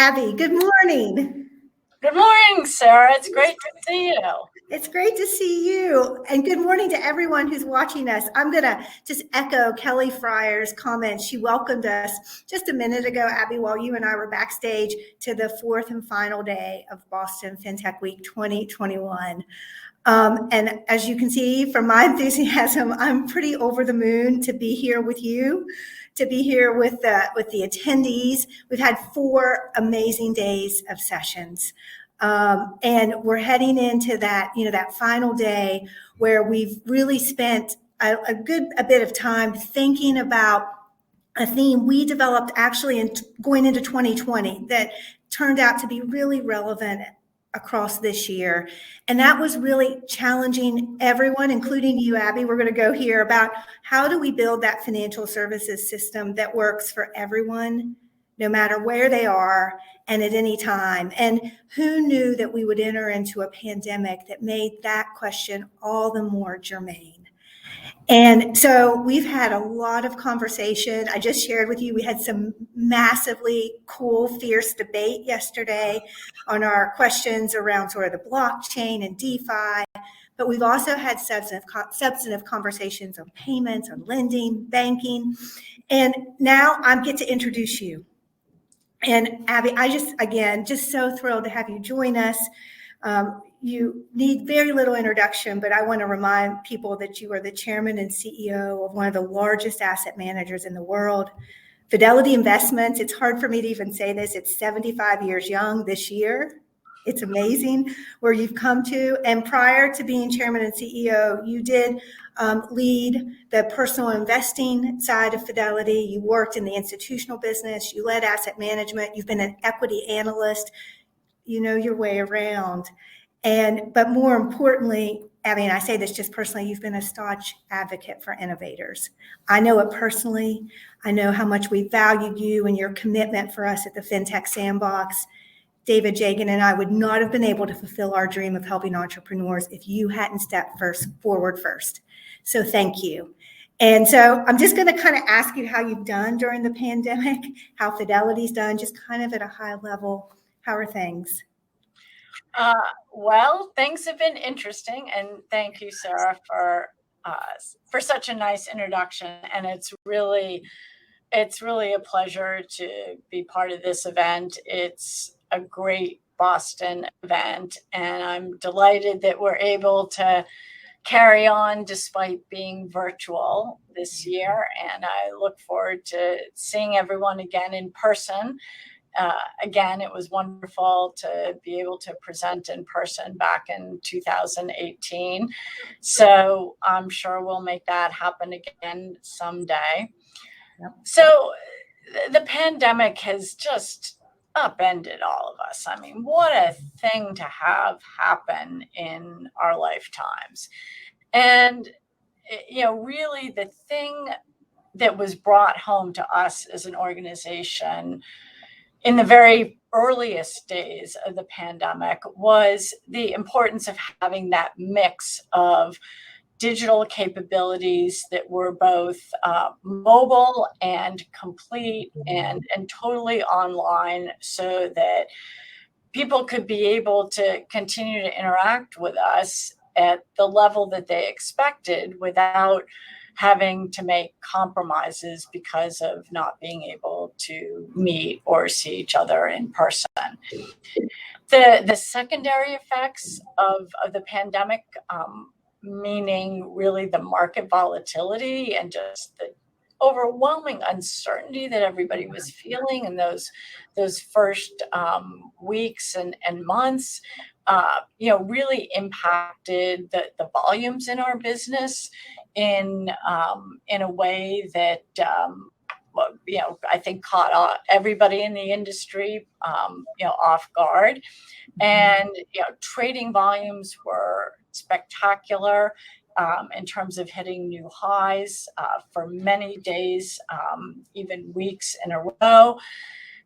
Abby, good morning. Good morning, Sarah. It's great to see you. It's great to see you. And good morning to everyone who's watching us. I'm going to just echo Kelly Fryer's comments. She welcomed us just a minute ago, Abby, while you and I were backstage to the fourth and final day of Boston FinTech Week 2021. And as you can see from my enthusiasm, I'm pretty over the moon to be here with you, to be here with the attendees. We've had 4 amazing days of sessions. And we're heading into that, that final day where we've really spent a bit of time thinking about a theme we developed actually in going into 2020 that turned out to be really relevant across this year. And that was really challenging everyone, including you, Abby. We're going to go here about how do we build that financial services system that works for everyone, no matter where they are and at any time. And who knew that we would enter into a pandemic that made that question all the more germane? And so we've had a lot of conversation. I just shared with you, we had some massively cool, fierce debate yesterday on our questions around sort of the blockchain and DeFi. But we've also had substantive conversations on payments, on lending, banking. And now I get to introduce you. And Abby, just so thrilled to have you join us. You need very little introduction, but I want to remind people that you are the chairman and CEO of one of the largest asset managers in the world, Fidelity Investments. It's hard for me to even say this. It's 75 years young this year. It's amazing where you've come to. And prior to being chairman and CEO, you did lead the personal investing side of Fidelity. You worked in the institutional business. You led asset management. You've been an equity analyst. You know your way around. But more importantly, Abby, and I say this just personally, you've been a staunch advocate for innovators. I know it personally. I know how much we valued you and your commitment for us at the FinTech Sandbox. David Jagan and I would not have been able to fulfill our dream of helping entrepreneurs if you hadn't stepped forward first. So thank you. And so I'm just going to kind of ask you how you've done during the pandemic, how Fidelity's done, just kind of at a high level. How are things? Well, things have been interesting, and thank you, Sarah, for such a nice introduction. And it's really a pleasure to be part of this event. It's a great Boston event, and I'm delighted that we're able to carry on despite being virtual this year. And I look forward to seeing everyone again in person. Again, it was wonderful to be able to present in person back in 2018. So I'm sure we'll make that happen again someday. Yep. So the pandemic has just upended all of us. I mean, what a thing to have happen in our lifetimes. And, really the thing that was brought home to us as an organization in the very earliest days of the pandemic was the importance of having that mix of digital capabilities that were both mobile and complete and totally online, so that people could be able to continue to interact with us at the level that they expected without having to make compromises because of not being able to meet or see each other in person. The secondary effects of the pandemic, meaning really the market volatility and just the overwhelming uncertainty that everybody was feeling in those first weeks and months, really impacted the volumes in our business in a way that I think caught everybody in the industry off guard. And trading volumes were spectacular in terms of hitting new highs for many days, even weeks in a row.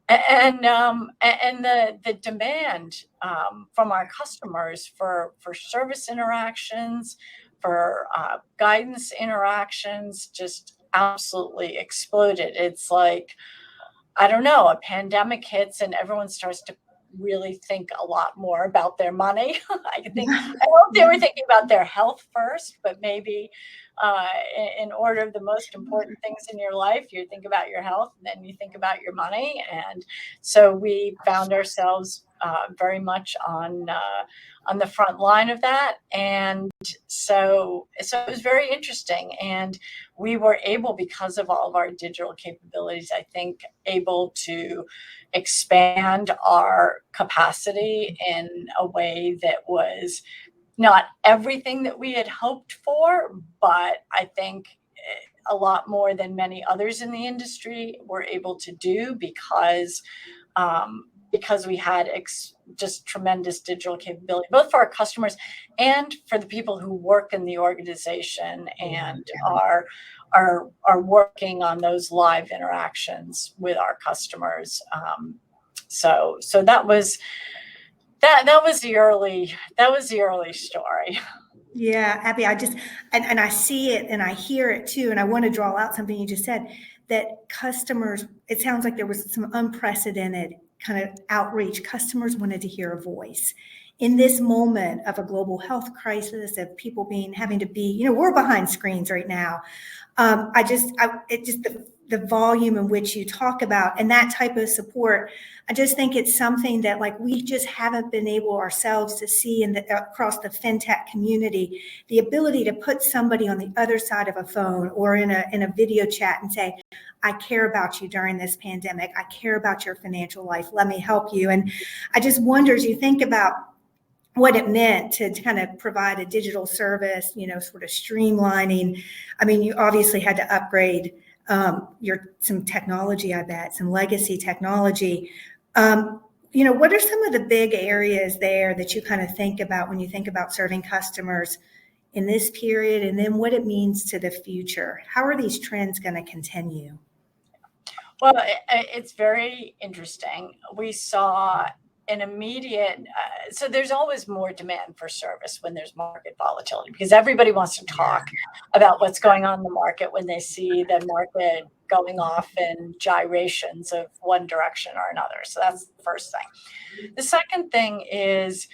And the demand from our customers for service interactions, for guidance interactions, just absolutely exploded. It's like I don't know, a pandemic hits and everyone starts to really think a lot more about their money. I hope they were thinking about their health first, but maybe in order of the most important things in your life, you think about your health and then you think about your money. And so we found ourselves very much on the front line of that. And so it was very interesting. And we were able, because of all of our digital capabilities, I think, able to expand our capacity in a way that was not everything that we had hoped for, but I think a lot more than many others in the industry were able to do because we had just tremendous digital capability, both for our customers and for the people who work in the organization and are working on those live interactions with our customers. So that was the early story. Yeah, Abby, and I see it and I hear it too. And I want to draw out something you just said, that customers, it sounds like there was some unprecedented kind of outreach. Customers wanted to hear a voice in this moment of a global health crisis, of people having to be, we're behind screens right now. The volume in which you talk about and that type of support, I just think it's something that we just haven't been able ourselves to see across the FinTech community, the ability to put somebody on the other side of a phone or in a video chat and say, I care about you during this pandemic. I care about your financial life. Let me help you. And I just wonder, as you think about what it meant to kind of provide a digital service, sort of streamlining. I mean, you obviously had to upgrade some technology, I bet, some legacy technology. What are some of the big areas there that you kind of think about when you think about serving customers in this period, and then what it means to the future? How are these trends going to continue? Well, it's very interesting. We saw an immediate, so there's always more demand for service when there's market volatility, because everybody wants to talk about what's going on in the market when they see the market going off in gyrations of one direction or another. So that's the first thing. The second thing is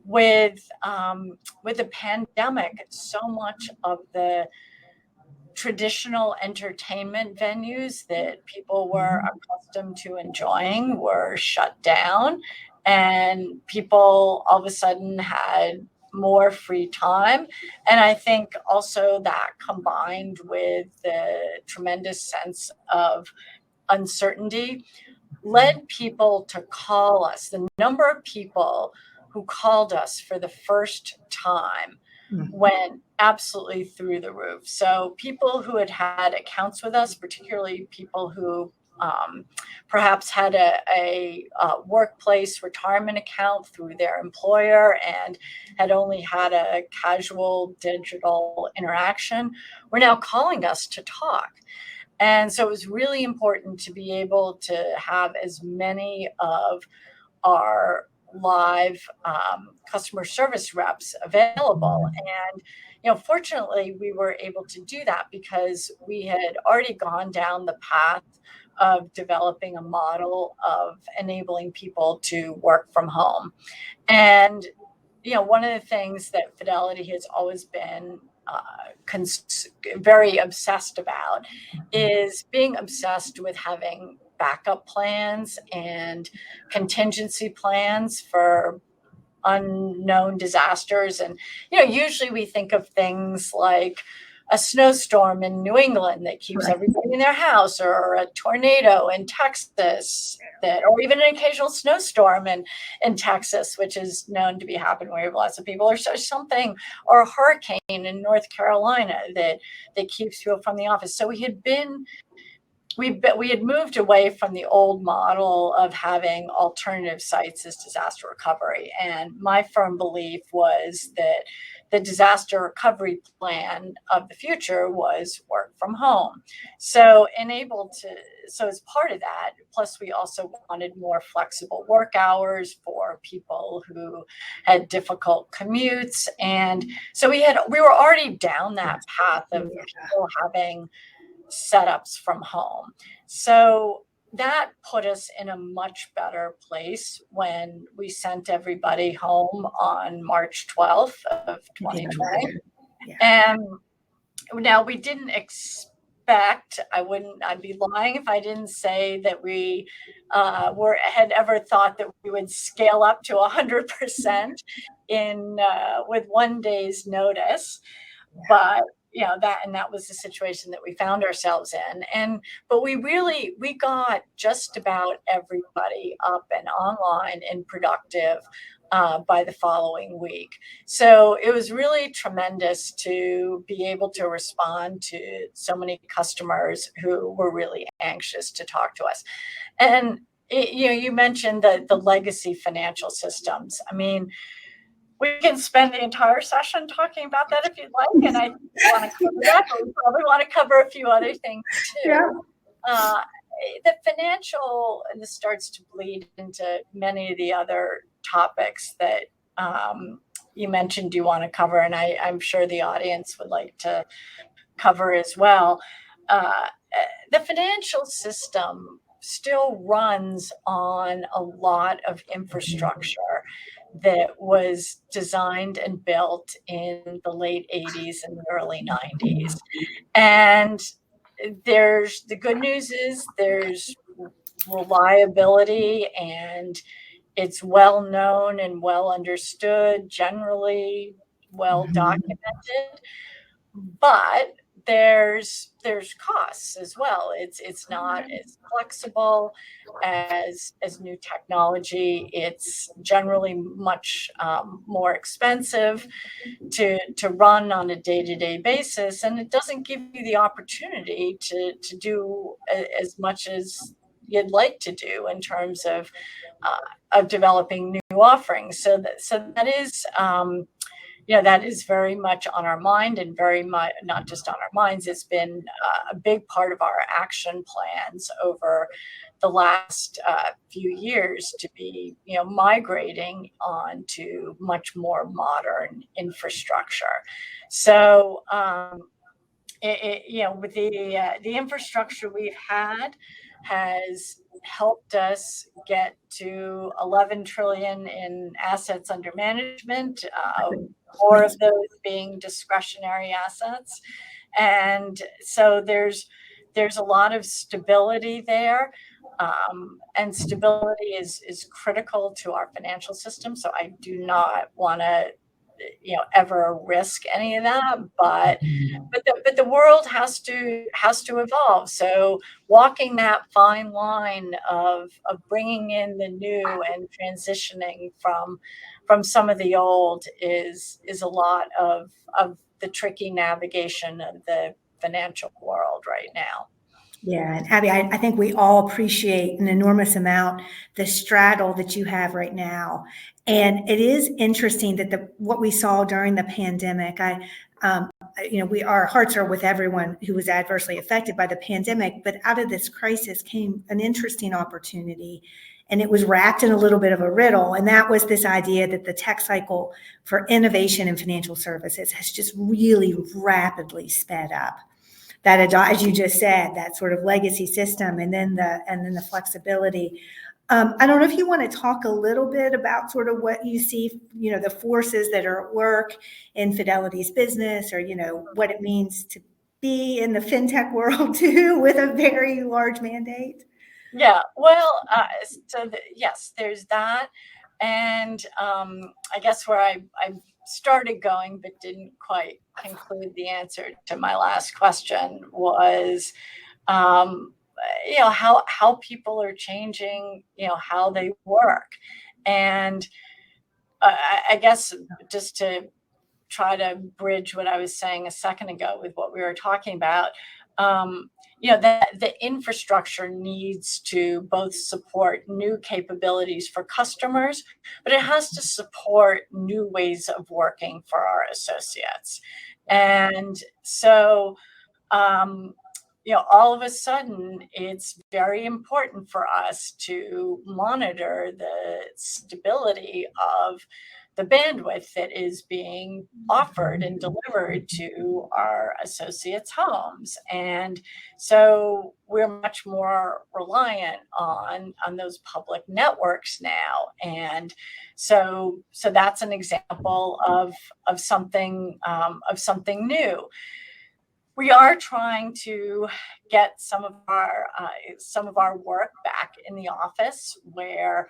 with the pandemic, so much of the traditional entertainment venues that people were accustomed to enjoying were shut down, and people all of a sudden had more free time. And I think also that, combined with the tremendous sense of uncertainty, led people to call us. The number of people who called us for the first time went absolutely through the roof. So people who had accounts with us, particularly people who perhaps had a workplace retirement account through their employer and had only had a casual digital interaction, were now calling us to talk. And so it was really important to be able to have as many of our live customer service reps available. And fortunately, we were able to do that because we had already gone down the path of developing a model of enabling people to work from home. And one of the things that Fidelity has always been very obsessed about is being obsessed with having backup plans and contingency plans for unknown disasters. And usually we think of things like a snowstorm in New England that keeps everybody in their house, or a tornado in Texas, or even an occasional snowstorm in Texas, which is known to be happening where you have lots of people, or something, or a hurricane in North Carolina that keeps people from the office. So we had moved away from the old model of having alternative sites as disaster recovery. And my firm belief was that the disaster recovery plan of the future was work from home. So as part of that, plus we also wanted more flexible work hours for people who had difficult commutes. And so we were already down that path of people having setups from home. So that put us in a much better place when we sent everybody home on March 12th of 2020. Yeah. And now we didn't expect, I'd be lying if I didn't say that we had ever thought that we would scale up to 100% with 1 day's notice. But that was the situation that we found ourselves in. But we got just about everybody up and online and productive by the following week. So it was really tremendous to be able to respond to so many customers who were really anxious to talk to us. And you mentioned the legacy financial systems. I mean, we can spend the entire session talking about that if you'd like, and I want to cover that, but we probably want to cover a few other things too. Yeah. The financial, and this starts to bleed into many of the other topics that you mentioned you want to cover, and I'm sure the audience would like to cover as well. The financial system still runs on a lot of infrastructure that was designed and built in the late 80s and the early 90s. And the good news is there's reliability, and it's well known and well understood, generally well documented. But there's costs as well. It's not as flexible as new technology. It's generally much more expensive to run on a day-to-day basis, and it doesn't give you the opportunity to do as much as you'd like to do in terms of developing new offerings. So that is that is very much on our mind, and very much not just on our minds. It's been a big part of our action plans over the last few years to be migrating onto much more modern infrastructure. So with the infrastructure we've had has helped us get to 11 trillion in assets under management, more of those being discretionary assets. And so there's a lot of stability there. And stability is critical to our financial system. So I do not want to ever risk any of that, but the world has to evolve. So walking that fine line of bringing in the new and transitioning from some of the old is a lot of the tricky navigation of the financial world right now. Yeah, and Abby, I think we all appreciate an enormous amount the straddle that you have right now. And it is interesting that what we saw during the pandemic, our hearts are with everyone who was adversely affected by the pandemic, but out of this crisis came an interesting opportunity. And it was wrapped in a little bit of a riddle. And that was this idea that the tech cycle for innovation in financial services has just really rapidly sped up. That, as you just said, that sort of legacy system, and then the flexibility. I don't know if you want to talk a little bit about sort of what you see, the forces that are at work in Fidelity's business, or what it means to be in the FinTech world too, with a very large mandate. Yeah, well, yes, there's that, and I guess where I started going but didn't quite conclude the answer to my last question was how people are changing how they work. And I guess just to try to bridge what I was saying a second ago with what we were talking about, that the infrastructure needs to both support new capabilities for customers, but it has to support new ways of working for our associates. And so, all of a sudden, it's very important for us to monitor the stability of bandwidth that is being offered and delivered to our associates' homes. And so we're much more reliant on those public networks now. And so that's an example of something new. We are trying to get some of our work back in the office, where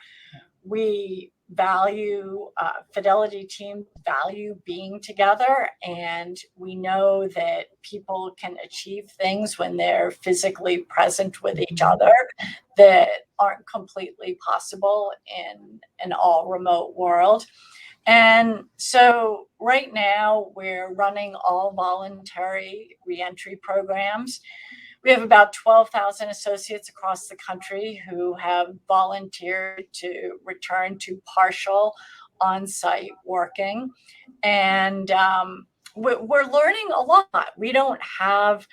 we value Fidelity teams value being together, and we know that people can achieve things when they're physically present with each other that aren't completely possible in an all remote world. And so right now we're running all voluntary reentry programs. We have about 12,000 associates across the country who have volunteered to return to partial on-site working. And we're learning a lot. We don't have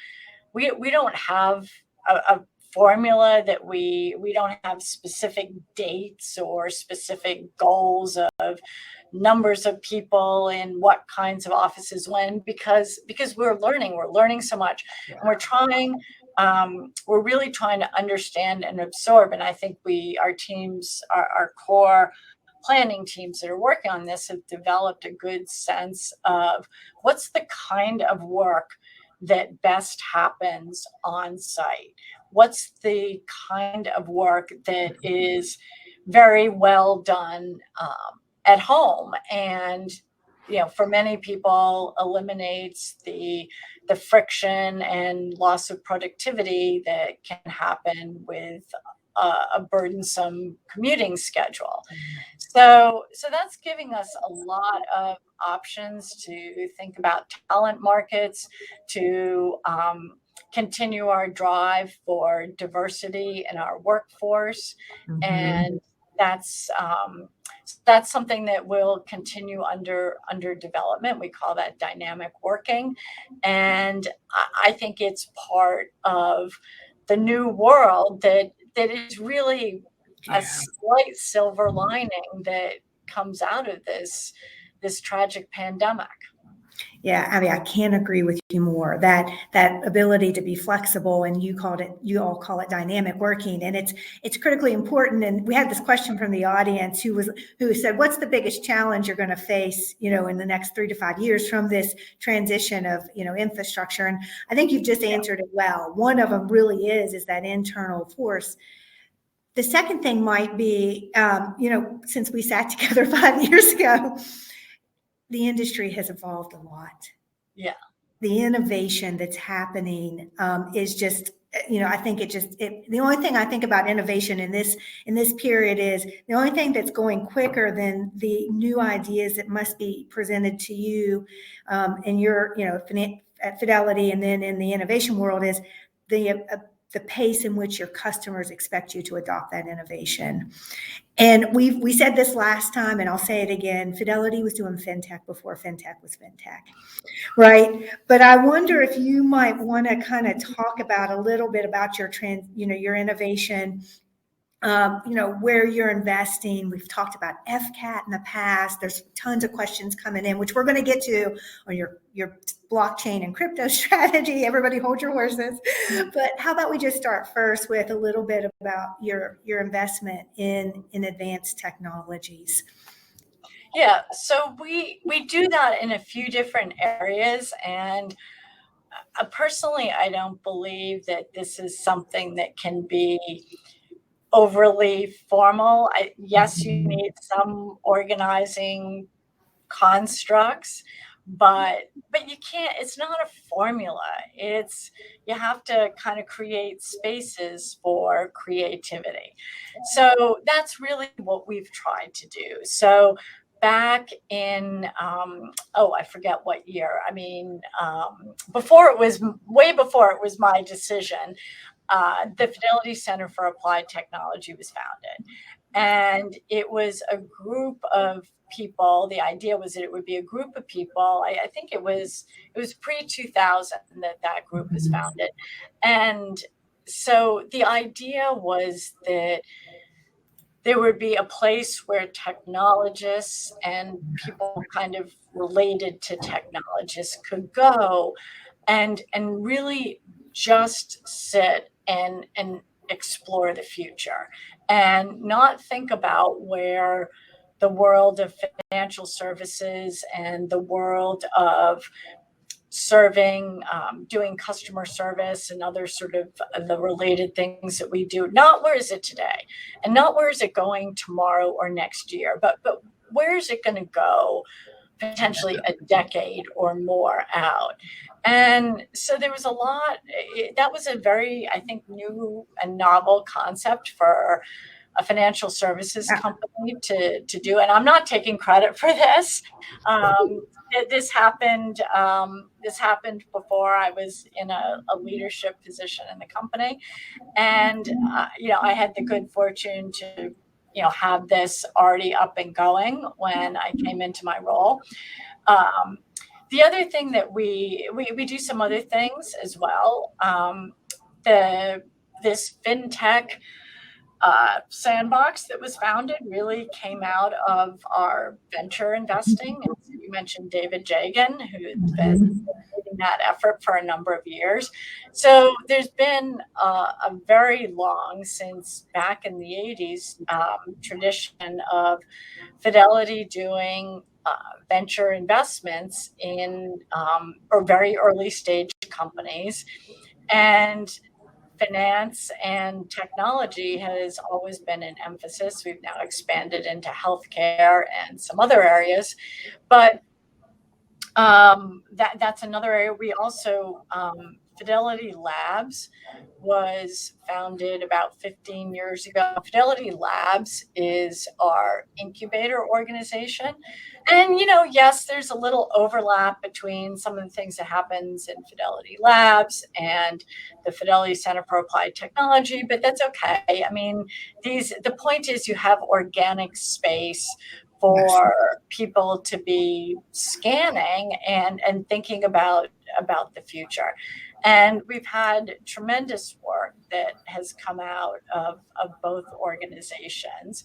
a formula that we don't have specific dates or specific goals of numbers of people in what kinds of offices when, because we're learning so much. And we're really trying to understand and absorb. And I think our teams, our core planning teams that are working on this, have developed a good sense of what's the kind of work that best happens on site. What's the kind of work that is very well done at home, and for many people eliminates the friction and loss of productivity that can happen with a burdensome commuting schedule. So that's giving us a lot of options to think about talent markets, to continue our drive for diversity in our workforce. Mm-hmm. And that's something that will continue under development. We call that dynamic working. And I think it's part of the new world that is really a slight silver lining that comes out of this tragic pandemic. Yeah, I mean, I can't agree with you more. That ability to be flexible, and you all call it dynamic working, and it's critically important. And we had this question from the audience who said, "What's the biggest challenge you're going to face, in the next 3 to 5 years from this transition of infrastructure?" And I think you've just answered it well. One of them really is that internal force. The second thing might be, since we sat together 5 years ago, the industry has evolved a lot. Yeah. The innovation that's happening is just, I think the only thing I think about innovation in this period is the only thing that's going quicker than the new ideas that must be presented to you in your, at Fidelity, and then in the innovation world, is the pace in which your customers expect you to adopt that innovation. And we said this last time, and I'll say it again, Fidelity was doing FinTech before FinTech was FinTech, right? But I wonder if you might want to kind of talk about a little bit about your innovation, where you're investing. We've talked about FCAT in the past. There's tons of questions coming in, which we're going to get to on your blockchain and crypto strategy. Everybody hold your horses. But how about we just start first with a little bit about your investment in advanced technologies? Yeah, so we do that in a few different areas, and personally, I don't believe that this is something that can be overly formal. Yes, you need some organizing constructs, but you can't, it's not a formula. You have to kind of create spaces for creativity. So that's really what we've tried to do. So back in, I forget what year. I mean, way before it was my decision, the Fidelity Center for Applied Technology was founded. And it was a group of people. The idea was that it would be a group of people. I think it was pre-2000 that group was founded. And so the idea was that there would be a place where technologists and people kind of related to technologists could go and really just sit and explore the future and not think about where the world of financial services and the world of serving, doing customer service and other sort of the related things that we do, not where is it today and not where is it going tomorrow or next year, but where is it going to go potentially a decade or more out. And so there was a lot, that was a very, I think, new and novel concept for a financial services company to do. And I'm not taking credit for this. This happened before I was in a leadership position in the company. And, I had the good fortune to have this already up and going when I came into my role. The other thing that we do some other things as well. This FinTech Sandbox that was founded really came out of our venture investing. And you mentioned David Jagan, who's been leading that effort for a number of years. So there's been a very long, since back in the 80s, tradition of Fidelity doing venture investments in or very early stage companies. And finance and technology has always been an emphasis. We've now expanded into healthcare and some other areas, but that's another area. We also, Fidelity Labs was founded about 15 years ago. Fidelity Labs is our incubator organization. And, yes, there's a little overlap between some of the things that happens in Fidelity Labs and the Fidelity Center for Applied Technology, but that's okay. I mean, the point is you have organic space for people to be scanning and thinking about the future. And we've had tremendous work that has come out of both organizations.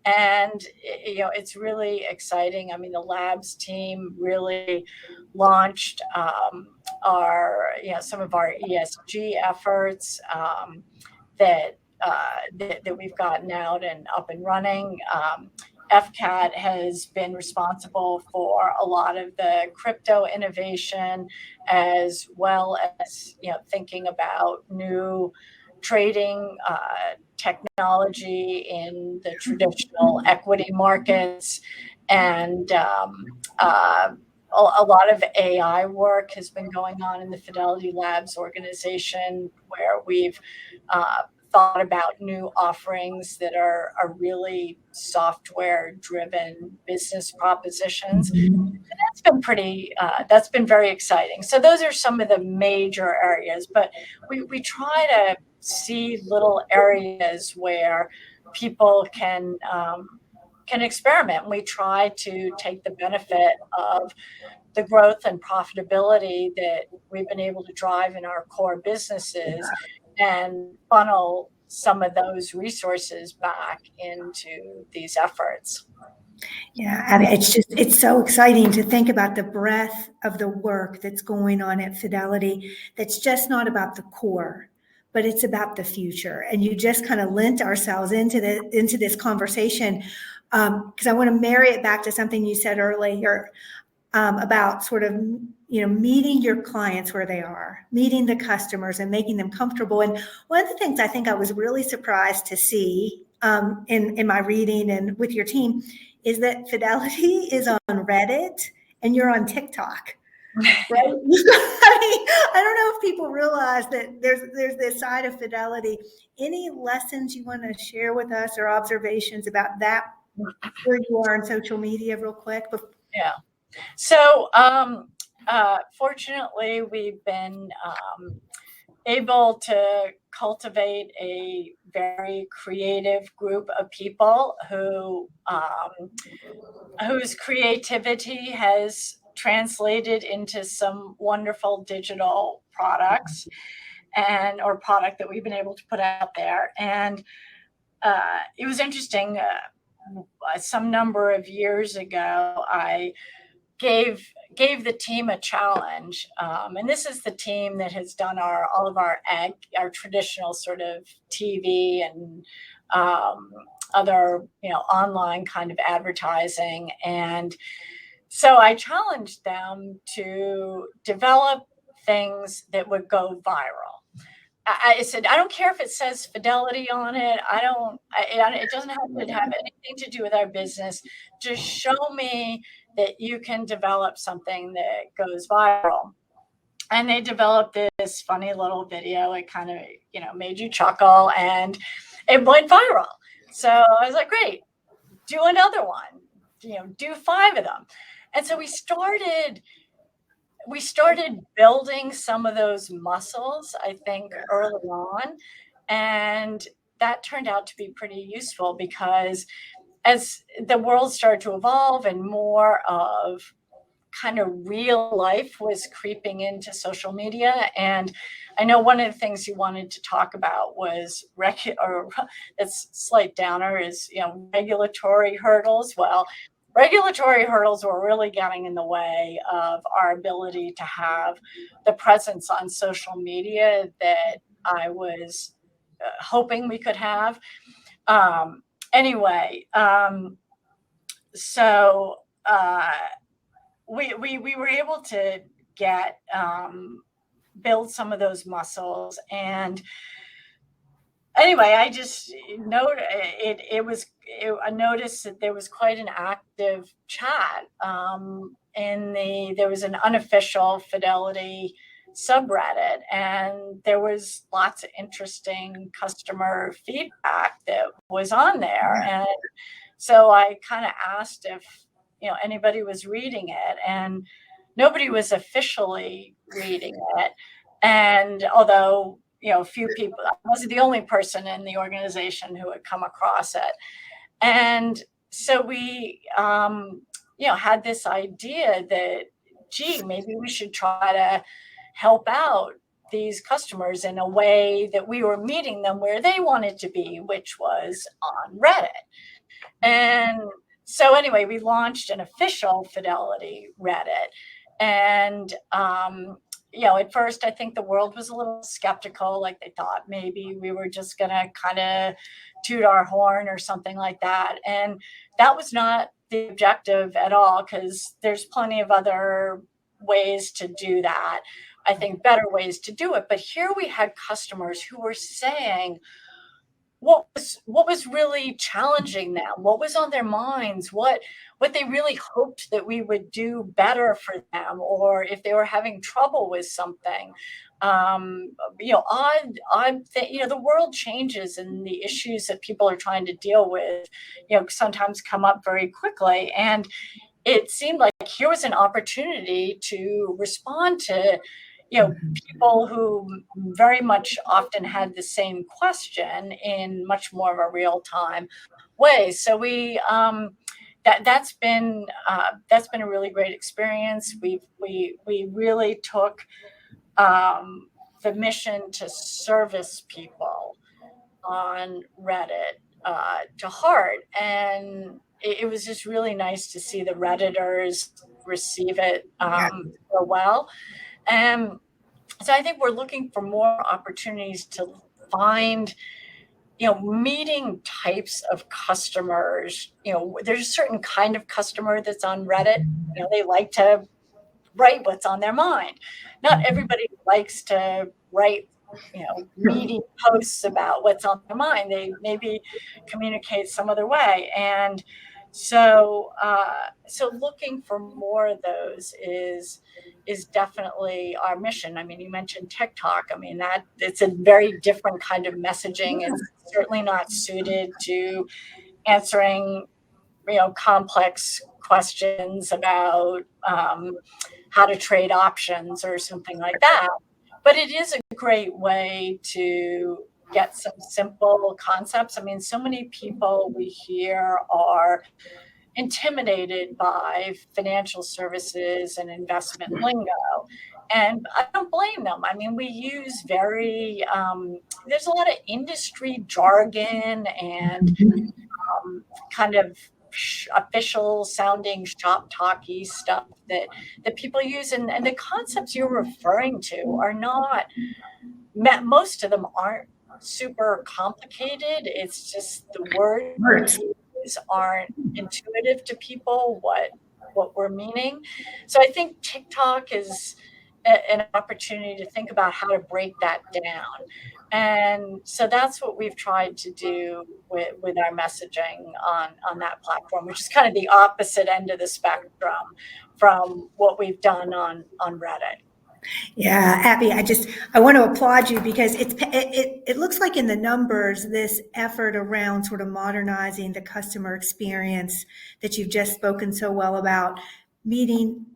And, it's really exciting. I mean, the labs team really launched some of our ESG efforts that we've gotten out and up and running. FCAT has been responsible for a lot of the crypto innovation, as well as thinking about new trading technology in the traditional equity markets, and a lot of AI work has been going on in the Fidelity Labs organization, where we've thought about new offerings that are really software-driven business propositions. And that's been very exciting. So those are some of the major areas, but we try to see little areas where people can experiment. We try to take the benefit of the growth and profitability that we've been able to drive in our core businesses and funnel some of those resources back into these efforts. Yeah, I mean, it's so exciting to think about the breadth of the work that's going on at Fidelity. That's just not about the core, but it's about the future. And you just kind of lent ourselves into this conversation because I want to marry it back to something you said earlier about sort of meeting your clients where they are, meeting the customers and making them comfortable. And one of the things I think I was really surprised to see in my reading and with your team is that Fidelity is on Reddit and you're on TikTok. Right? I mean, I don't know if people realize that there's this side of Fidelity. Any lessons you want to share with us or observations about that, where you are on social media real quick? Yeah. So fortunately, we've been able to cultivate a very creative group of people whose creativity has translated into some wonderful digital products or product that we've been able to put out there. And it was interesting. Some number of years ago, I gave the team a challenge, and this is the team that has done all of our traditional sort of TV and other online kind of advertising. And so I challenged them to develop things that would go viral. I said, I don't care if it says Fidelity on it. It doesn't have to have anything to do with our business. Just show me that you can develop something that goes viral. And they developed this funny little video. It kind of, made you chuckle, and it went viral. So I was like, great, do another one, do 5 of them. And so we started building some of those muscles, I think, early on. And that turned out to be pretty useful, because as the world started to evolve and more of kind of real life was creeping into social media. And I know one of the things you wanted to talk about was it's slight downer is, regulatory hurdles. Well, regulatory hurdles were really getting in the way of our ability to have the presence on social media that I was hoping we could have. Anyway, so we were able to build some of those muscles. And anyway, I just noted I noticed that there was quite an active chat. There was an unofficial Fidelity subreddit, and there was lots of interesting customer feedback that was on there. And so I kind of asked if anybody was reading it, and nobody was officially reading it. And although a few people, I wasn't the only person in the organization who had come across it. And so we had this idea that, gee, maybe we should try to help out these customers in a way that we were meeting them where they wanted to be, which was on Reddit. And so anyway, we launched an official Fidelity Reddit. And at first, I think the world was a little skeptical. Like, they thought maybe we were just going to kind of toot our horn or something like that. And that was not the objective at all, because there's plenty of other ways to do that. I think better ways to do it. But here we had customers who were saying what was really challenging them, what was on their minds, what they really hoped that we would do better for them, or if they were having trouble with something. The world changes, and the issues that people are trying to deal with, sometimes come up very quickly. And it seemed like here was an opportunity to respond to people who very much often had the same question in much more of a real-time way. So we that's been a really great experience. We really took the mission to service people on Reddit to heart, and it was just really nice to see the Redditors receive it so well. And so I think we're looking for more opportunities to find, meeting types of customers. There's a certain kind of customer that's on Reddit. They like to write what's on their mind. Not everybody likes to write, meaty posts about what's on their mind. They maybe communicate some other way. And so looking for more of those is definitely our mission. I mean, you mentioned TikTok. I mean, it's a very different kind of messaging. It's certainly not suited to answering, complex questions about how to trade options or something like that. But it is a great way to get some simple concepts. I mean, so many people we hear are intimidated by financial services and investment lingo. And I don't blame them. I mean, we use there's a lot of industry jargon and kind of official sounding shop talky stuff that people use. And the concepts you're referring to are not, most of them aren't super complicated. It's just the words we use aren't intuitive to people what we're meaning. So I think TikTok is an opportunity to think about how to break that down. And so that's what we've tried to do with our messaging on that platform, which is kind of the opposite end of the spectrum from what we've done on Reddit. Yeah, Abby, I want to applaud you because it looks like in the numbers, this effort around sort of modernizing the customer experience that you've just spoken so well about, meeting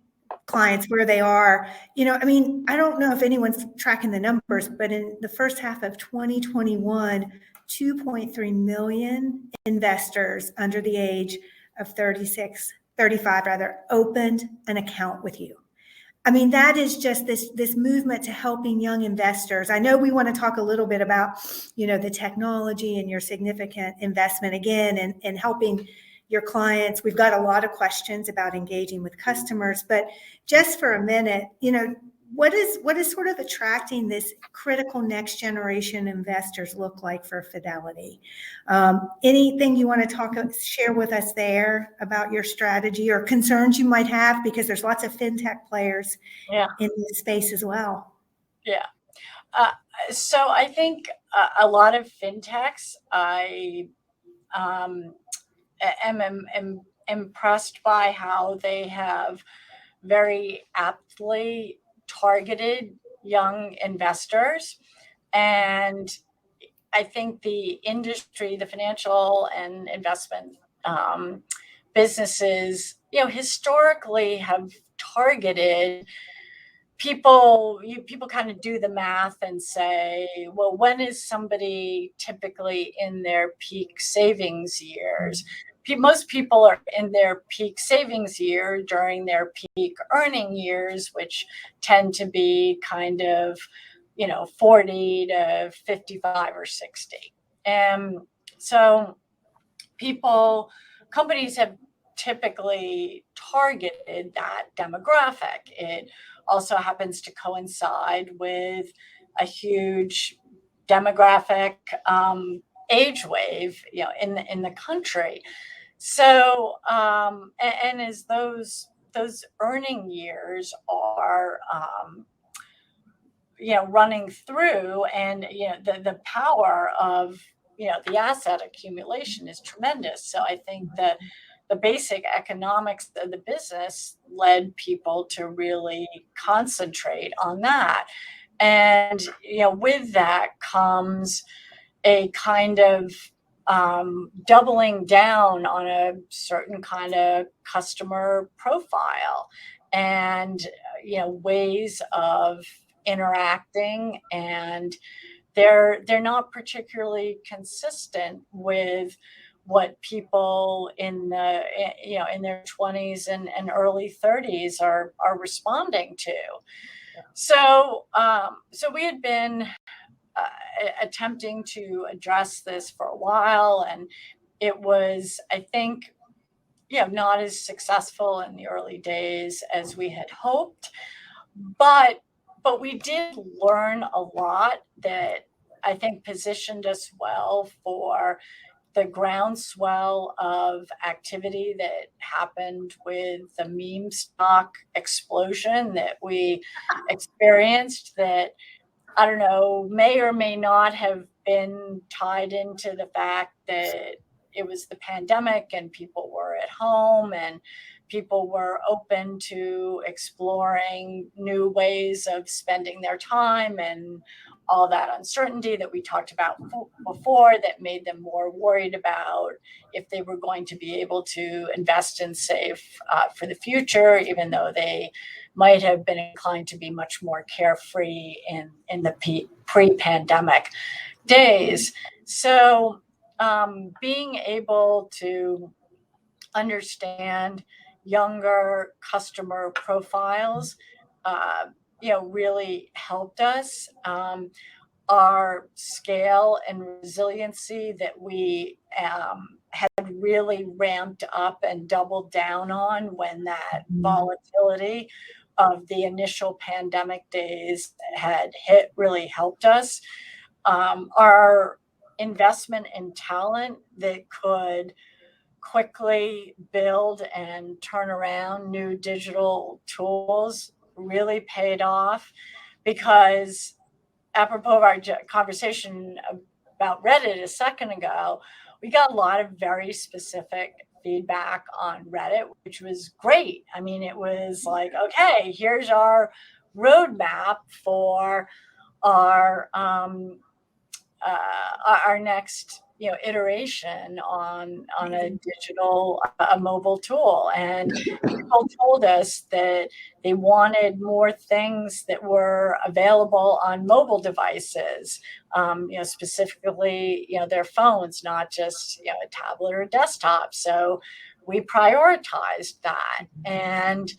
clients where they are. I mean, I don't know if anyone's tracking the numbers, but in the first half of 2021, 2.3 million investors under the age of 35 rather, opened an account with you. I mean, that is just this movement to helping young investors. I know we want to talk a little bit about, the technology and your significant investment again and helping your clients. We've got a lot of questions about engaging with customers, but just for a minute, what is sort of attracting this critical next generation investors look like for Fidelity? Anything you want to share with us there about your strategy or concerns you might have, because there's lots of fintech players in this space as well. Yeah. So I think a lot of fintechs, I am impressed by how they have very aptly targeted young investors. And I think the industry, the financial and investment businesses, historically have targeted people. People kind of do the math and say, well, when is somebody typically in their peak savings years? Most people are in their peak savings year during their peak earning years, which tend to be kind of 40 to 55 or 60. And so companies have typically targeted that demographic. It also happens to coincide with a huge demographic age wave, in the country. So, and as those earning years are, running through, and the power of the asset accumulation is tremendous. So I think that the basic economics of the business led people to really concentrate on that. And with that comes a kind of doubling down on a certain kind of customer profile and ways of interacting, and they're not particularly consistent with what people in their 20s and early 30s are responding to. So we had been attempting to address this for a while, and it was, I think, not as successful in the early days as we had hoped, but we did learn a lot that I think positioned us well for the groundswell of activity that happened with the meme stock explosion that we experienced, that, I don't know, may or may not have been tied into the fact that it was the pandemic and people were at home and people were open to exploring new ways of spending their time, and all that uncertainty that we talked about before that made them more worried about if they were going to be able to invest and save for the future, even though they might have been inclined to be much more carefree in the pre-pandemic days. So being able to understand younger customer profiles really helped us. Our scale and resiliency that we had really ramped up and doubled down on when that volatility of the initial pandemic days had hit really helped us. Our investment in talent that could quickly build and turn around new digital tools really paid off, because apropos of our conversation about Reddit a second ago, we got a lot of very specific feedback on Reddit, which was great. I mean, it was like, okay, here's our roadmap for our next iteration on a digital a mobile tool. And people told us that they wanted more things that were available on mobile devices, specifically their phones, not just a tablet or a desktop. So we prioritized that. And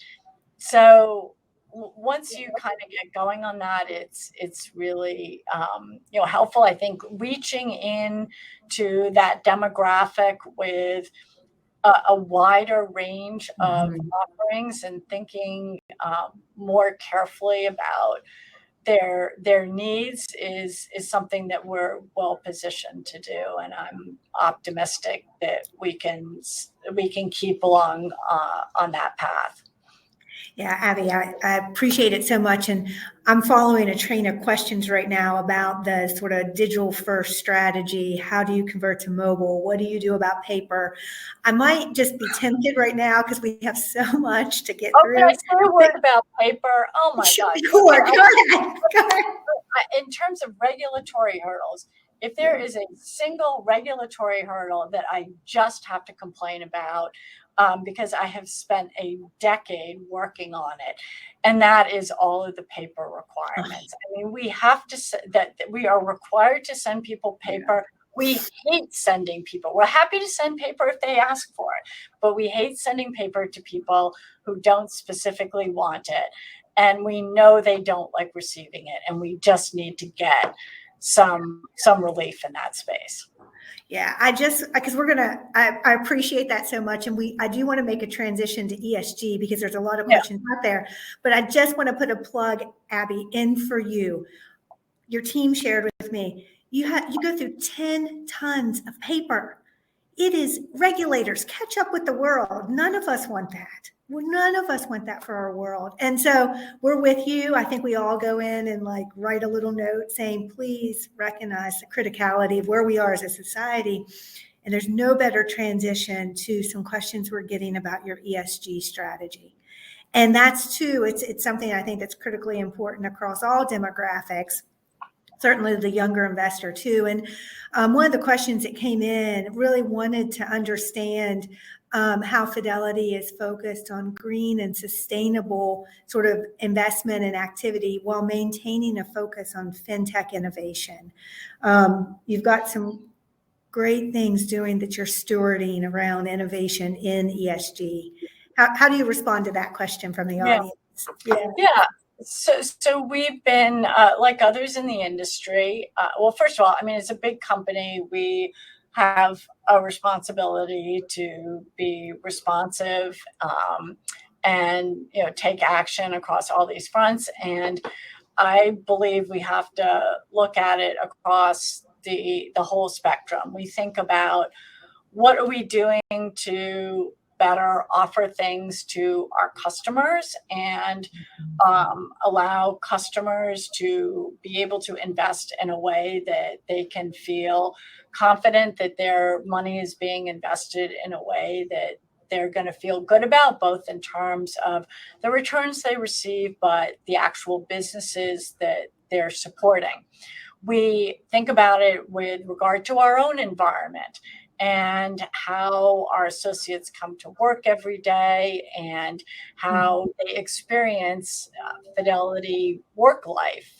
so once you kind of get going on that, it's really helpful. I think reaching in to that demographic with a wider range of offerings and thinking more carefully about their needs is something that we're well positioned to do, and I'm optimistic that we can keep along on that path. Yeah, Abby, I appreciate it so much. And I'm following a train of questions right now about the sort of digital first strategy. How do you convert to mobile? What do you do about paper? I might just be tempted right now because we have so much to get through. Can I say a word about paper? Oh my God. Sure, go ahead. In terms of regulatory hurdles, if there is a single regulatory hurdle that I just have to complain about, because I have spent a decade working on it, and that is all of the paper requirements. I mean, we have to that we are required to send people paper. We hate sending people. We're happy to send paper if they ask for it, but we hate sending paper to people who don't specifically want it. And we know they don't like receiving it, and we just need to get some relief in that space. Yeah, because I appreciate that so much. And I do want to make a transition to ESG because there's a lot of questions out there, but I just want to put a plug, Abby, in for you. Your team shared with me, you go through 10 tons of paper. It is regulators, catch up with the world. None of us want that. None of us want that for our world. And so we're with you. I think we all go in and write a little note saying, please recognize the criticality of where we are as a society. And there's no better transition to some questions we're getting about your ESG strategy. And that's too, it's something I think that's critically important across all demographics, certainly the younger investor too. And one of the questions that came in really wanted to understand how Fidelity is focused on green and sustainable sort of investment and activity while maintaining a focus on FinTech innovation. You've got some great things doing that you're stewarding around innovation in ESG. How do you respond to that question from the audience? Yeah. So we've been like others in the industry. Well, first of all, I mean, it's a big company. We have a responsibility to be responsive and take action across all these fronts. And I believe we have to look at it across the whole spectrum. We think about what are we doing to better offer things to our customers and allow customers to be able to invest in a way that they can feel confident that their money is being invested in a way that they're going to feel good about, both in terms of the returns they receive, but the actual businesses that they're supporting. We think about it with regard to our own environment and how our associates come to work every day and how they experience Fidelity work life,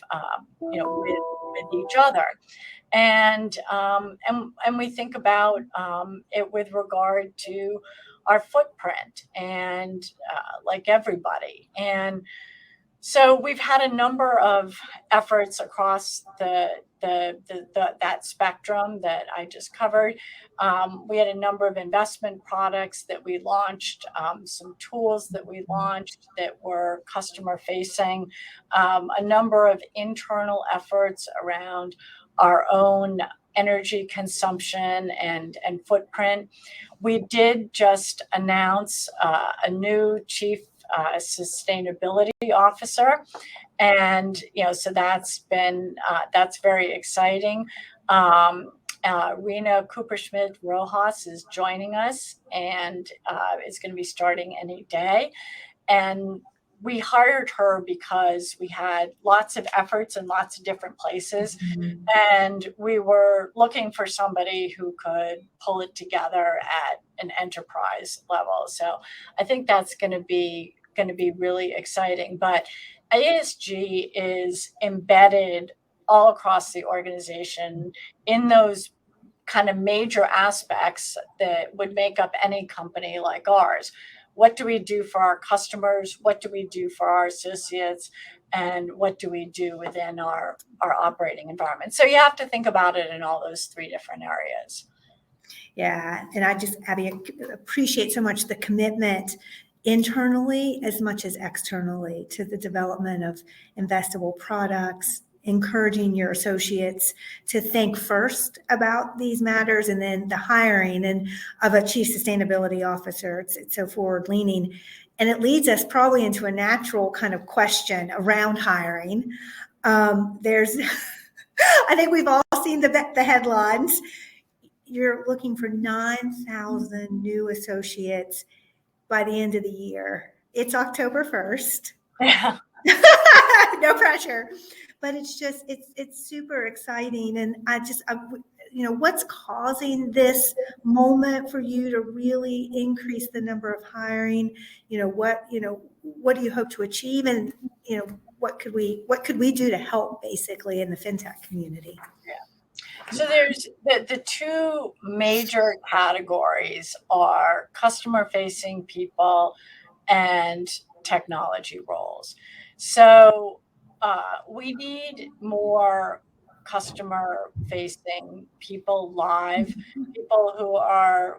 with each other. And we think about it with regard to our footprint and like everybody. And So we've had a number of efforts across that spectrum that I just covered. We had a number of investment products that we launched, some tools that we launched that were customer facing, a number of internal efforts around our own energy consumption and footprint. We did just announce a new chief sustainability officer, and so that's very exciting. Rena Cooper-Schmidt Rojas is joining us, and is going to be starting any day. And we hired her because we had lots of efforts in lots of different places, and we were looking for somebody who could pull it together at an enterprise level. So I think that's going to be really exciting. But ESG is embedded all across the organization in those kind of major aspects that would make up any company like ours. What do we do for our customers? What do we do for our associates? And what do we do within our operating environment? So you have to think about it in all those three different areas. Yeah, and I just, Abby, appreciate so much the commitment internally as much as externally to the development of investable products, encouraging your associates to think first about these matters, and then the hiring and of a chief sustainability officer. It's so forward leaning. And it leads us probably into a natural kind of question around hiring. There's, I think we've all seen the headlines. You're looking for 9,000 new associates by the end of the year. It's October 1st. Yeah. No pressure, but it's super exciting. And what's causing this moment for you to really increase the number of hiring? What do you hope to achieve? And, what could we do to help basically in the FinTech community? Yeah. So there's the two major categories are customer facing people and technology roles. So we need more customer facing people, live people who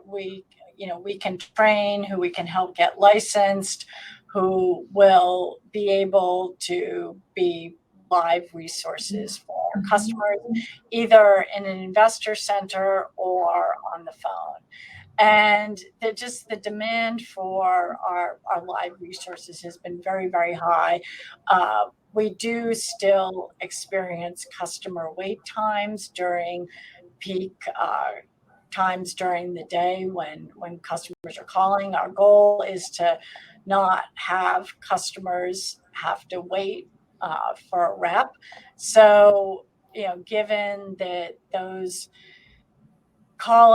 we can train, who we can help get licensed, who will be able to be live resources for customers, either in an investor center or on the phone. And the demand for our live resources has been very, very high. We do still experience customer wait times during peak times during the day when customers are calling. Our goal is to not have customers have to wait for a rep. So, given that those call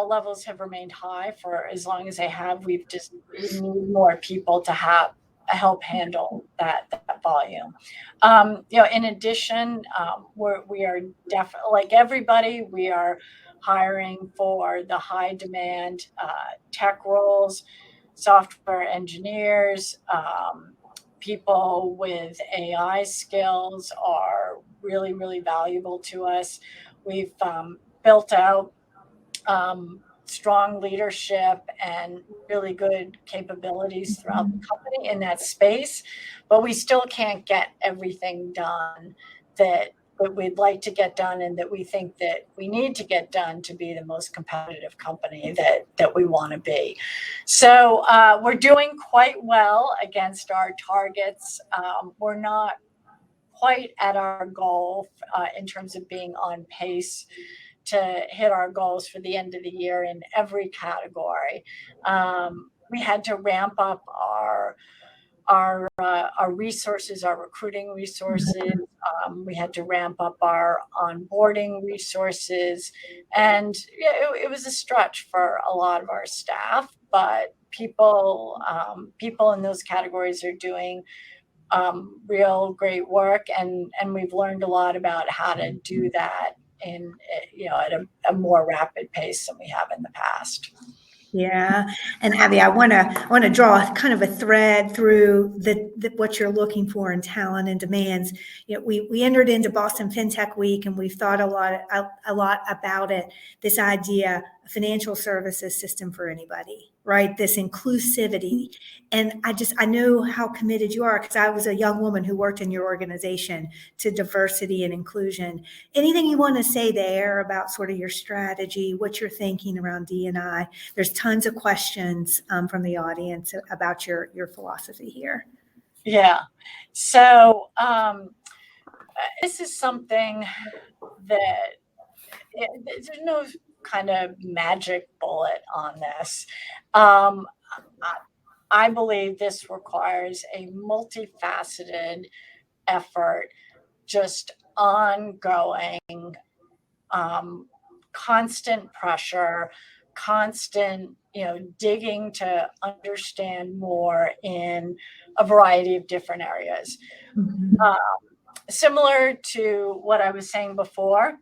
levels have remained high for as long as they have, we need more people to help handle that volume. In addition, we are definitely, like everybody, we are hiring for the high demand tech roles, software engineers, people with AI skills are really, really valuable to us. We've built out strong leadership and really good capabilities throughout the company in that space, but we still can't get everything done that we'd like to get done and that we think that we need to get done to be the most competitive company that we want to be. So we're doing quite well against our targets. We're not quite at our goal in terms of being on pace to hit our goals for the end of the year in every category. We had to ramp up our resources, our recruiting resources. We had to ramp up our onboarding resources, and it was a stretch for a lot of our staff. But people in those categories are doing real great work, and we've learned a lot about how to do that at a more rapid pace than we have in the past. Yeah, and Abby, I want to draw kind of a thread through what you're looking for in talent and demands. You know, we entered into Boston FinTech Week, and we've thought a lot about it. This idea, a financial services system for anybody, right? This inclusivity, and I know how committed you are because I was a young woman who worked in your organization to diversity and inclusion. Anything you want to say there about sort of your strategy, what you're thinking around D&I? There's tons of questions from the audience about your philosophy here. Yeah. So this is something that there's no kind of magic bullet on this. I believe this requires a multifaceted effort, just ongoing, constant pressure, constant, digging to understand more in a variety of different areas. Mm-hmm. Similar to what I was saying before,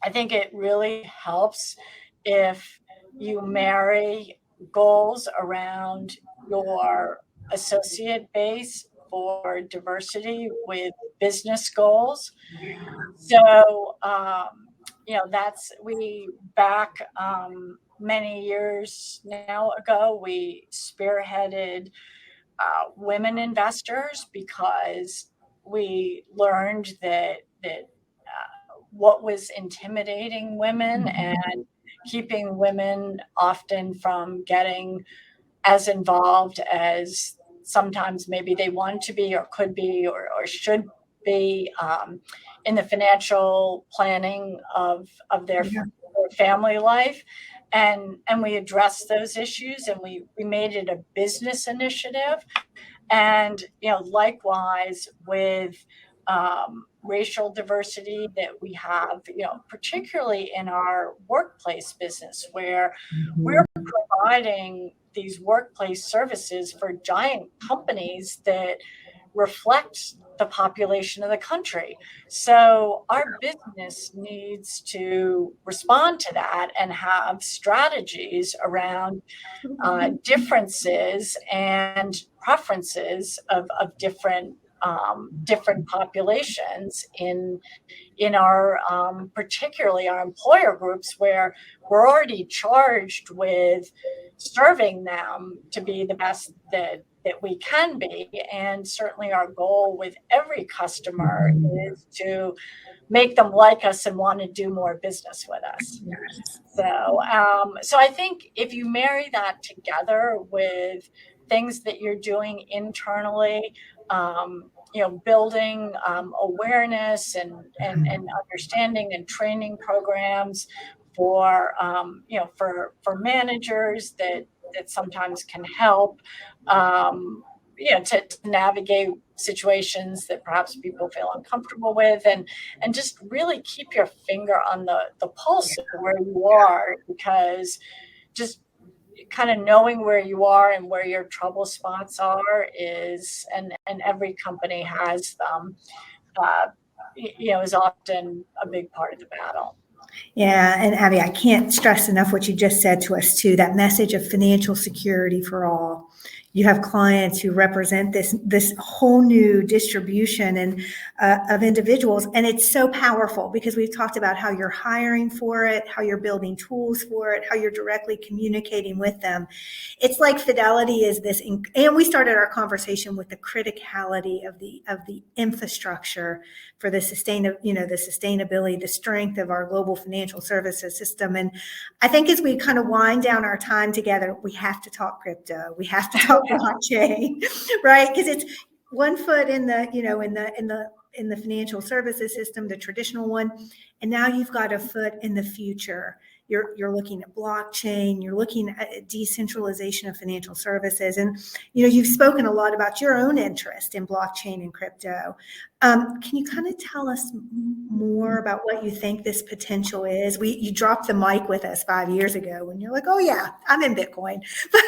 I think it really helps if you marry goals around your associate base for diversity with business goals. So, we back many years now ago, we spearheaded women investors because we learned that what was intimidating women and keeping women often from getting as involved as sometimes maybe they want to be or could be or should be in the financial planning of their family life. And we addressed those issues, and we made it a business initiative. And likewise with racial diversity that we have, particularly in our workplace business, where we're providing these workplace services for giant companies that reflect the population of the country. So our business needs to respond to that and have strategies around differences and preferences of different populations in our particularly our employer groups, where we're already charged with serving them to be the best that we can be. And certainly our goal with every customer is to make them like us and want to do more business with us. So I think if you marry that together with things that you're doing internally, building awareness and understanding and training programs for managers that sometimes can help to navigate situations that perhaps people feel uncomfortable with, and just really keep your finger on the pulse of where you are, because just kind of knowing where you are and where your trouble spots are is, and every company has them, is often a big part of the battle. Yeah, and Abby, I can't stress enough what you just said to us too, that message of financial security for all. You have clients who represent this whole new distribution and of individuals, and it's so powerful because we've talked about how you're hiring for it, how you're building tools for it, how you're directly communicating with them. It's like Fidelity is this, and we started our conversation with the criticality of the infrastructure for the sustainability, the strength of our global financial services system. And I think as we kind of wind down our time together, we have to talk crypto. We have to talk blockchain, right? Because it's one foot in the financial services system, the traditional one, and now you've got a foot in the future. You're looking at blockchain, you're looking at decentralization of financial services. And, you've spoken a lot about your own interest in blockchain and crypto. Can you kind of tell us more about what you think this potential is? You dropped the mic with us 5 years ago when you're like, oh yeah, I'm in Bitcoin. But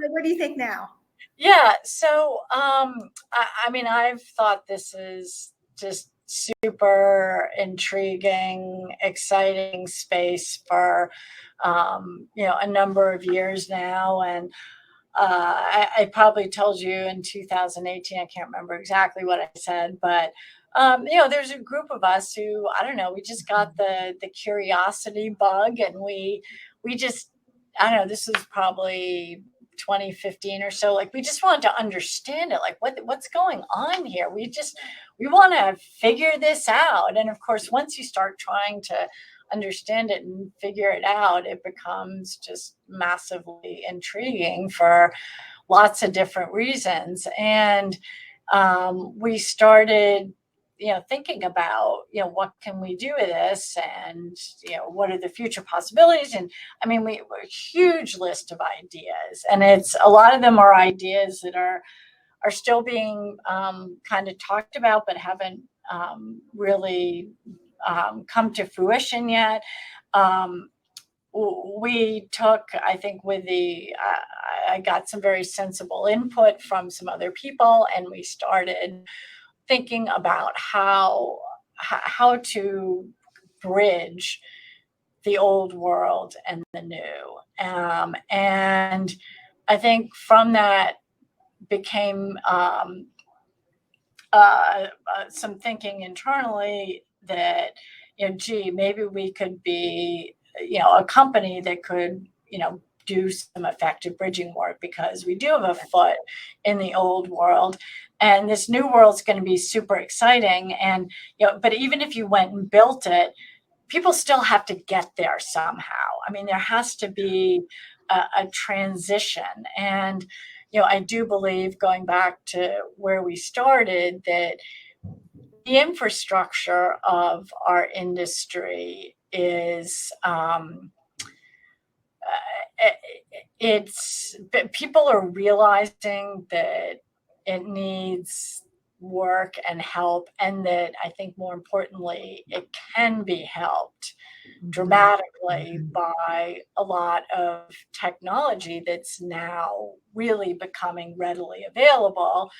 what do you think now? Yeah. So, I've thought this is just super intriguing, exciting space for a number of years now. And I probably told you in 2018, I can't remember exactly what I said, but there's a group of us who, I don't know, we just got the curiosity bug, and we just, I don't know, this is probably 2015 or so. Like, we just wanted to understand it, like what's going on here. We want to figure this out. And of course, once you start trying to understand it and figure it out, it becomes just massively intriguing for lots of different reasons. And we started thinking about what can we do with this, and what are the future possibilities. And I mean, we a huge list of ideas, and it's a lot of them are ideas that are still being kind of talked about, but haven't really come to fruition yet. We took, I think, I got some very sensible input from some other people, and we started thinking about how to bridge the old world and the new. And I think from that became some thinking internally that, gee, maybe we could be, a company that could, do some effective bridging work, because we do have a foot in the old world, and this new world's going to be super exciting. And, but even if you went and built it, people still have to get there somehow. I mean, there has to be a transition. And, I do believe, going back to where we started, that the infrastructure of our industry is people are realizing that it needs work and help, and that, I think, more importantly, it can be helped dramatically by a lot of technology that's now really becoming readily available,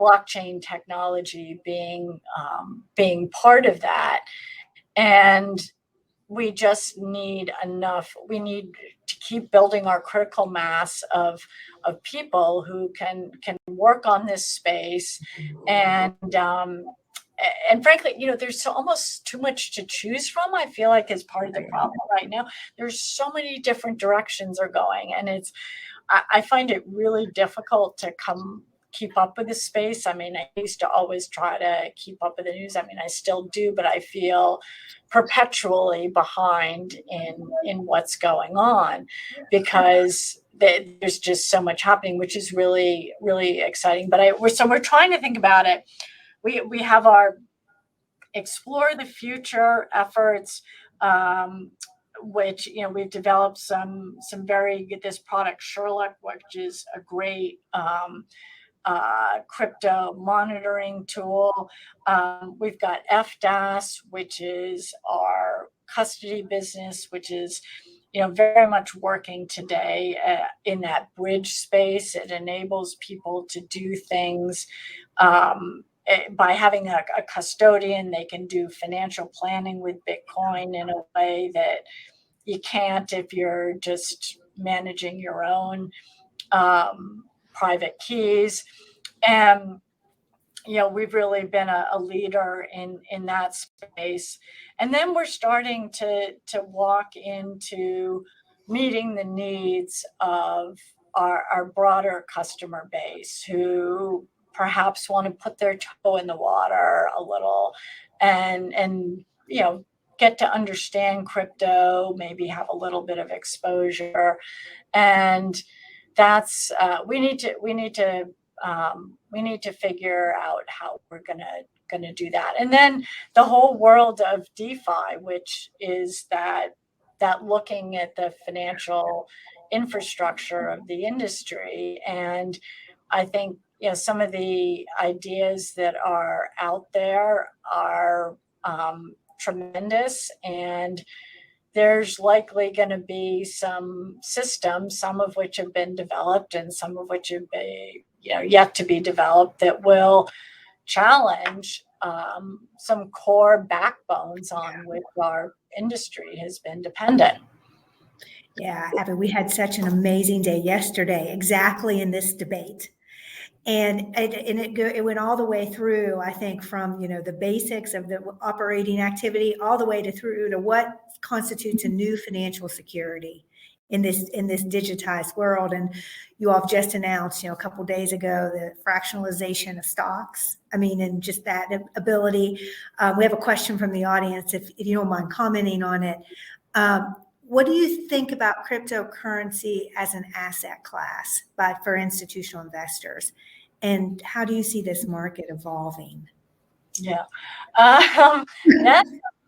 blockchain technology being part of that. And we just need we need to keep building our critical mass of people who can work on this space. And frankly, there's almost too much to choose from, I feel like, is part of the problem right now. There's so many different directions are going, and I find it really difficult to keep up with the space. I mean, I used to always try to keep up with the news. I mean, I still do, but I feel perpetually behind in what's going on, because there's just so much happening, which is really, really exciting. But we're trying to think about it. We have our Explore the Future efforts, which, we've developed some very good, this product Sherlock, which is a great crypto monitoring tool. We've got FDAS, which is our custody business, which is very much working today in that bridge space. It enables people to do things by having a custodian. They can do financial planning with Bitcoin in a way that you can't if you're just managing your own private keys. And we've really been a leader in that space. And then we're starting to walk into meeting the needs of our broader customer base, who perhaps want to put their toe in the water a little and get to understand crypto, maybe have a little bit of exposure. And that's we need to figure out how we're gonna do that. And then the whole world of DeFi, which is that looking at the financial infrastructure of the industry. And I think some of the ideas that are out there are tremendous, and there's likely going to be some systems, some of which have been developed and some of which have been yet to be developed, that will challenge some core backbones on which our industry has been dependent. Yeah, Abby, we had such an amazing day yesterday, exactly in this debate. And it went all the way through, I think, from, the basics of the operating activity all the way through to what constitutes a new financial security in this digitized world. And you all have just announced, a couple of days ago, the fractionalization of stocks. And just that ability. We have a question from the audience, if you don't mind commenting on it. What do you think about cryptocurrency as an asset class for institutional investors? And how do you see this market evolving? Yeah, that's a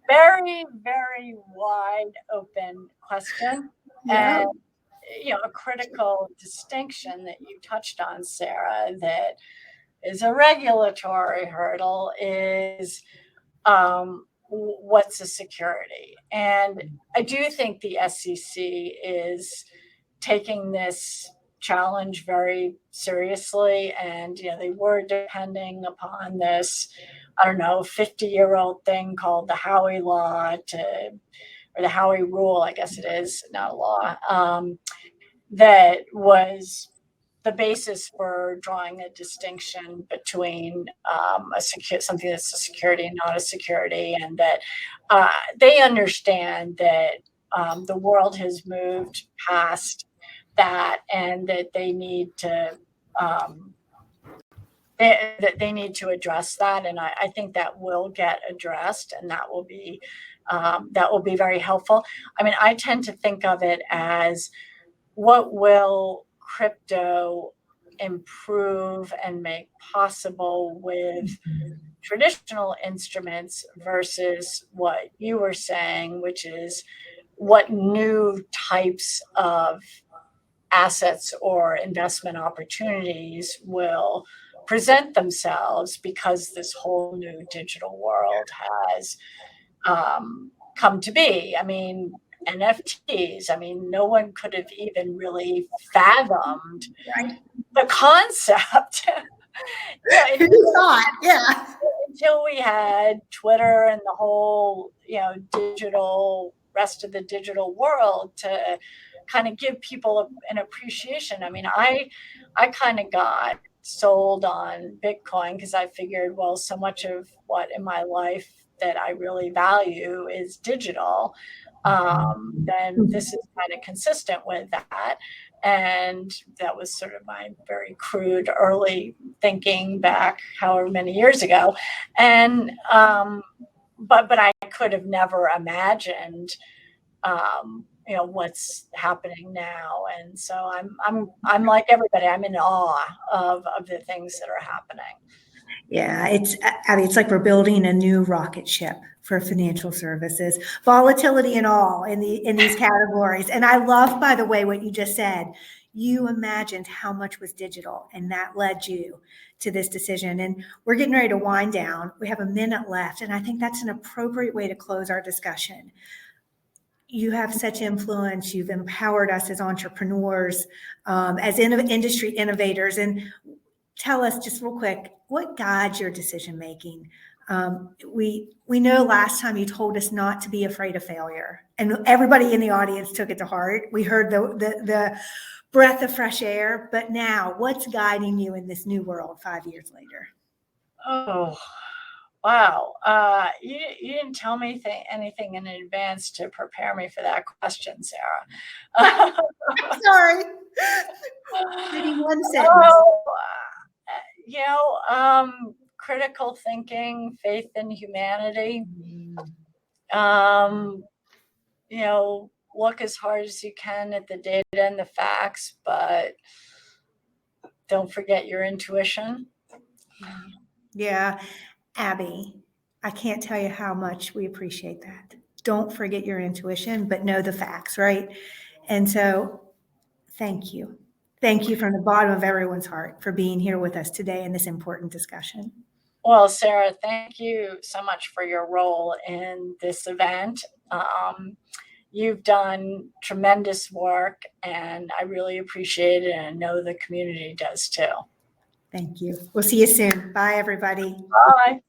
very, very wide open question. Yeah. And, a critical distinction that you touched on, Sarah, that is a regulatory hurdle is what's a security? And I do think the SEC is taking this challenge very seriously. And, they were depending upon this, 50-year-old thing called the Howey Law or the Howey Rule, I guess it is, not a law, that was the basis for drawing a distinction between something that's a security and not a security, and that they understand that the world has moved past that, and that they need to they need to address that. And I think that will get addressed, and that will be very helpful. I tend to think of it as, what will crypto improve and make possible with traditional instruments versus what you were saying, which is what new types of assets or investment opportunities will present themselves because this whole new digital world has come to be. NFTs, no one could have even really fathomed the concept. Who thought? Yeah. Until we had Twitter and the whole, rest of the digital world to kind of give people an appreciation. I kind of got sold on Bitcoin because I figured, well, so much of what in my life that I really value is digital. Then this is kind of consistent with that. And that was sort of my very crude early thinking back however many years ago. And but I could have never imagined what's happening now. And so I'm like everybody, I'm in awe of the things that are happening. Yeah, it's like we're building a new rocket ship for financial services, volatility and all in these categories. And I love, by the way, what you just said. You imagined how much was digital, and that led you to this decision. And we're getting ready to wind down. We have a minute left, and I think that's an appropriate way to close our discussion. You have such influence. You've empowered us as entrepreneurs, as industry innovators. And tell us just real quick, what guides your decision making? We know last time you told us not to be afraid of failure, and everybody in the audience took it to heart. We heard the breath of fresh air. But now, what's guiding you in this new world 5 years later? Oh, wow. You didn't tell me anything in advance to prepare me for that question, Sarah. Sorry. Maybe one sentence. Critical thinking, faith in humanity. Look as hard as you can at the data and the facts, but don't forget your intuition. Yeah. Abby, I can't tell you how much we appreciate that. Don't forget your intuition, but know the facts, right? And so thank you. Thank you from the bottom of everyone's heart for being here with us today in this important discussion. Well, Sarah, thank you so much for your role in this event. You've done tremendous work, and I really appreciate it, and I know the community does too. Thank you. We'll see you soon. Bye, everybody. Bye.